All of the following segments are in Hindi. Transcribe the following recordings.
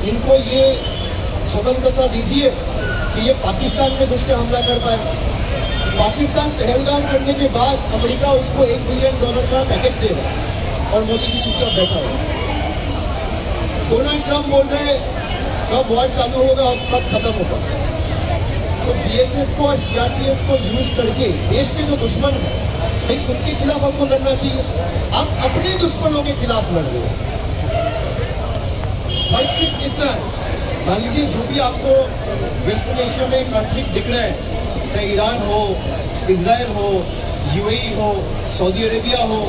इनको ये स्वतंत्रता दीजिए कि ये पाकिस्तान में घुस के हमला कर पाए। पाकिस्तान पहलगाम करने के बाद अमेरिका उसको $1 बिलियन का पैकेज दे रहा है और मोदी जी चुपचाप बैठा हुआ। डोनाल्ड ट्रंप बोल रहे हैं कब वॉर चालू होगा और कब खत्म होगा। तो बीएसएफ को और सीआरपीएफ को यूज करके देश के जो दुश्मन है भाई उनके खिलाफ हमको लड़ना चाहिए। आप अपने दुश्मनों के खिलाफ लड़ रहे हो। फर्क सिर्फ इतना है, मान लीजिए जो भी आपको वेस्टर्न एशिया में कॉन्फ्लिक्ट दिख रहा है, चाहे ईरान हो, इजराइल हो, यूएई हो, सऊदी अरेबिया हो,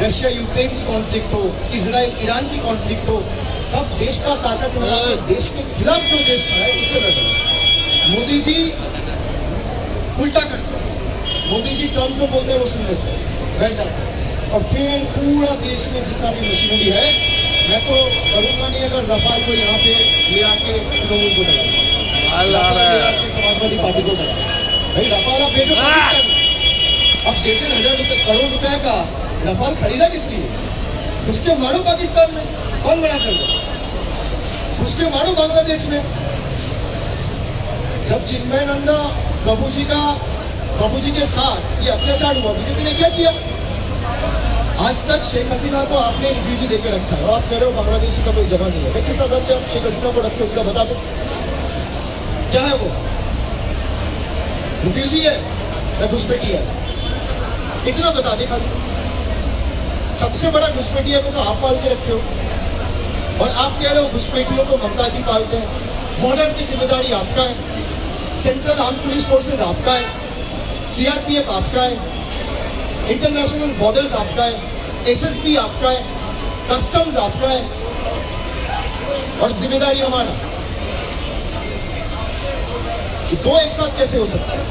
रशिया यूक्रेन की कॉन्फ्लिक्ट हो, इजराइल ईरान की कॉन्फ्लिक्ट हो, सब देश का ताकत लगा के देश के खिलाफ जो देश खड़ा है उससे लड़ रहे हैं। मोदी जी उल्टा करते हैं। मोदी जी ट्रम्प जो बोलते हैं वो सुन लेते हैं, बैठ जाते हैं और फिर पूरा देश में जितना भी मशीनरी है, मैं तो करूंगा नहीं अगर रफाल को यहाँ पे ले आके तृणमूल को दगा, समाजवादी पार्टी को दगा। भाई रफाल आप भेजो पाकिस्तान, अब 1,500 करोड़ रुपए का रफाल खरीदा किस लिए? घुस के मारो पाकिस्तान में, कौन मना कर रहा? घुस के मारो बांग्लादेश में। जब चिन्मय नंदा प्रभु जी के साथ ये अत्याचार हुआ, बीजेपी ने क्या किया? आज तक शेख हसीना को आपने रिफ्यूजी देके रखा है और आप कह रहे हो बांग्लादेशी का कोई जगह नहीं है। किस आधार पे आप शेख हसीना को रखे उनका बता दो, क्या है वो? रिफ्यूजी है या घुसपैठी है? इतना बता दे खाली। सबसे बड़ा घुसपैठिया को तो आप पाल के रखे हो और आप कह रहे हो घुसपैठियों को ममता जी पालते हैं। बॉर्डर की जिम्मेदारी आपका है, सेंट्रल आर्म पुलिस फोर्सेज आपका है, सीआरपीएफ आपका है, इंटरनेशनल बॉर्डर्स आपका है, एसएसबी आपका है, कस्टम्स आपका है और जिम्मेदारी हमारा। दो एक साथ कैसे हो सकता है?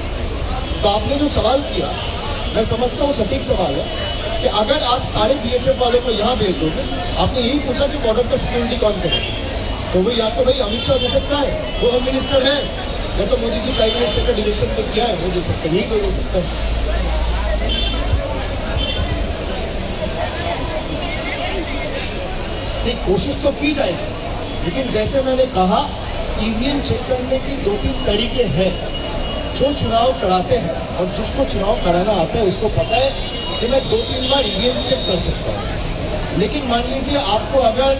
तो आपने जो सवाल किया मैं समझता हूँ सटीक सवाल है कि अगर आप सारे बीएसएफ वालों को यहाँ भेज दोगे, आपने यही पूछा कि बॉर्डर पर सिक्योरिटी कौन करेगा, तो वो या तो भाई अमित शाह दे सकता है, वो होम मिनिस्टर है, या तो मोदी जी प्राइम मिनिस्टर का डिरेक्शन पे किया है वो दे सकते हैं, यही तो दे सकता है। एक कोशिश तो की जाएगी, लेकिन जैसे मैंने कहा ईवीएम चेक करने की 2-3 तरीके हैं। जो चुनाव कराते हैं और जिसको चुनाव कराना आता है उसको पता है कि मैं 2-3 बार ईवीएम चेक कर सकता हूँ। लेकिन मान लीजिए आपको अगर